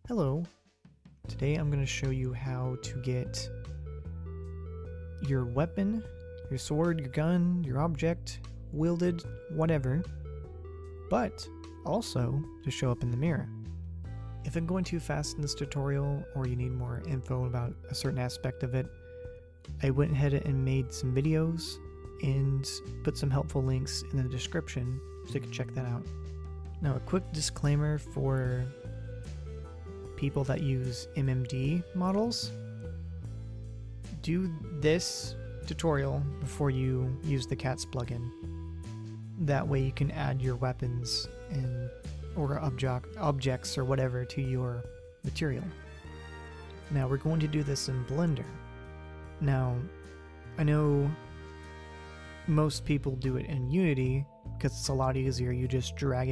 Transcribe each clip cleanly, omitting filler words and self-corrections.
Hello, today I'm going to show you how to get your weapon, your sword, your gun, your object, wielded, whatever, but also to show up in the mirror. If I'm going too fast in this tutorial or you need more info about a certain aspect of it, I went ahead and made some videos and put some helpful links in the description so you can check that out. Now, a quick disclaimer for people that use MMD models: do this tutorial before you use the CATS plugin. That way you can add your weapons and or objects or whatever to your material. Now we're going to do this in Blender. Now I know most people do it in Unity because it's a lot easier. You just drag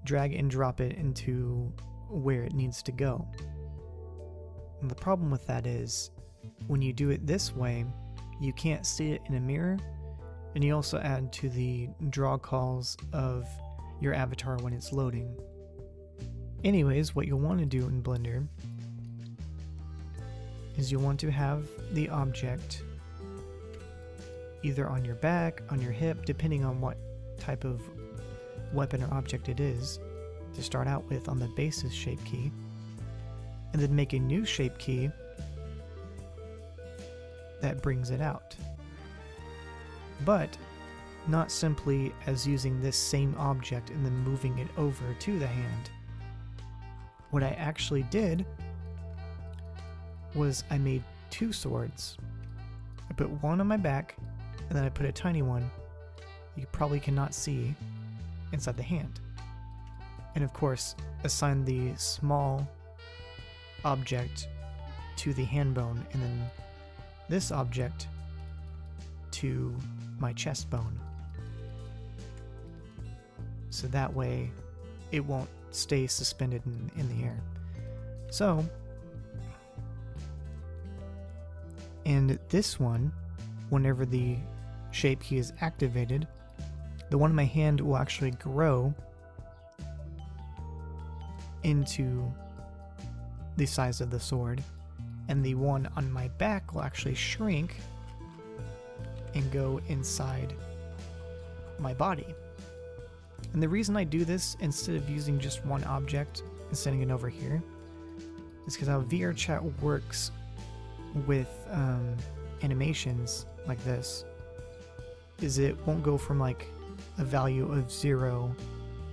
and drop it into where it needs to go. And the problem with that is when you do it this way, you can't see it in a mirror, and you also add to the draw calls of your avatar when it's loading. Anyways, what you'll want to do in Blender is you'll want to have the object either on your back, on your hip, depending on what type of weapon or object it is, to start out with on the basis shape key, and then make a new shape key that brings it out. But not simply as using this same object and then moving it over to the hand. What I actually did was I made two swords. I put one on my back, and then I put a tiny one you probably cannot see inside the hand. And of course, assign the small object to the hand bone, and then this object to my chest bone. So that way it won't stay suspended in the air. So, and this one, whenever the shape key is activated, the one in my hand will actually grow into the size of the sword, and the one on my back will actually shrink and go inside my body. And the reason I do this instead of using just one object and sending it over here is because how VRChat works with animations like this is it won't go from like a value of 0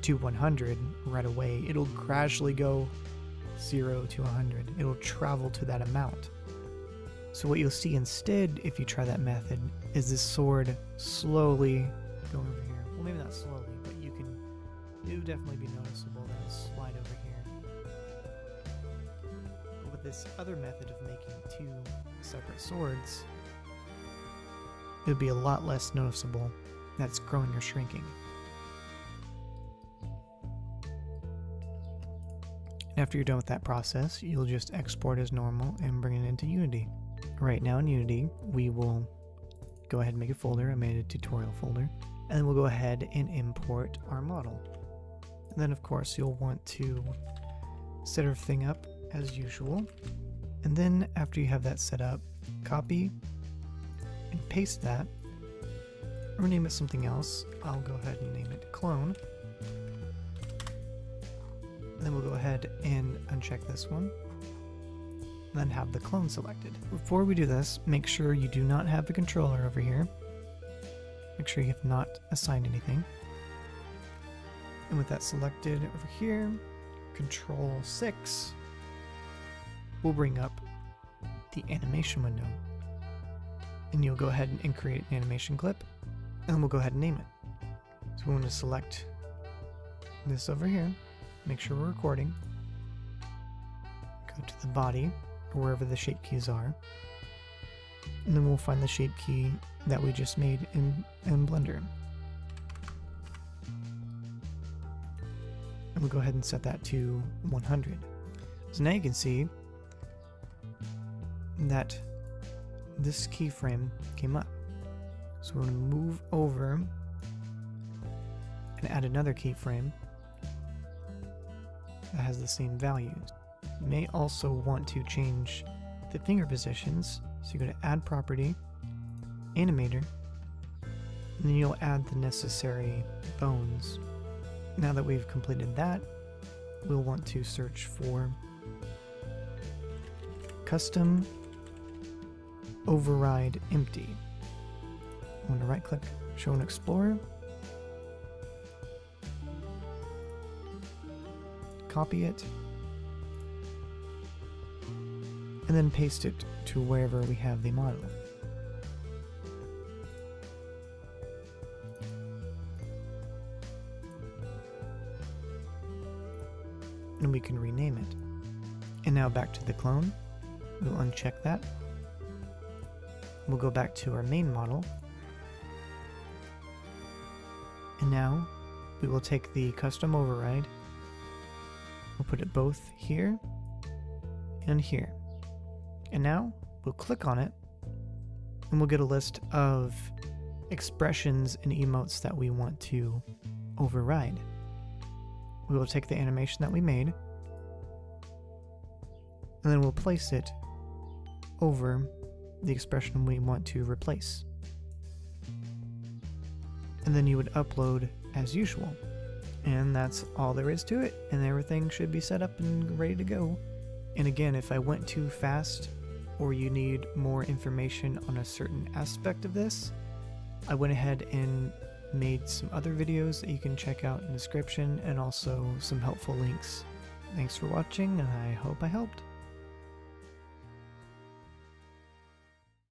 to 100 right away. It'll gradually go 0 to 100. It'll travel to that amount. So what you'll see instead, if you try that method, is this sword slowly go over here. Well, maybe not slowly, but it would definitely be noticeable that it'll slide over here. But with this other method of making two separate swords, it would be a lot less noticeable that's growing or shrinking. After you're done with that process, you'll just export as normal and bring it into Unity. Right now in Unity, we will go ahead and make a folder. I made a tutorial folder. And then we'll go ahead and import our model. And then of course you'll want to set everything up as usual. And then after you have that set up, copy and paste that. Or name it something else. I'll go ahead and name it clone. Then we'll go ahead and uncheck this one, and then have the clone selected. Before we do this, make sure you do not have the controller over here. Make sure you have not assigned anything. And with that selected over here, Control 6 will bring up the animation window. And you'll go ahead and create an animation clip, and then we'll go ahead and name it. So we want to select this over here. Make sure we're recording. Go to the body, or wherever the shape keys are. And then we'll find the shape key that we just made in Blender. And we'll go ahead and set that to 100. So now you can see that this keyframe came up. So we're going to move over and add another keyframe. that has the same values. You may also want to change the finger positions, so you go to Add Property, Animator, and then you'll add the necessary bones. Now that we've completed that, we'll want to search for Custom Override Empty. I'm going to right click, Show in Explorer, copy it, and then paste it to wherever we have the model. And we can rename it. And now back to the clone. We'll uncheck that. We'll go back to our main model. And now we will take the custom override. We'll put it both here and here. And now we'll click on it and we'll get a list of expressions and emotes that we want to override. We will take the animation that we made and then we'll place it over the expression we want to replace. And then you would upload as usual. And that's all there is to it, and everything should be set up and ready to go. And again, if I went too fast or you need more information on a certain aspect of this, I went ahead and made some other videos that you can check out in the description and also some helpful links. Thanks for watching, and I hope I helped.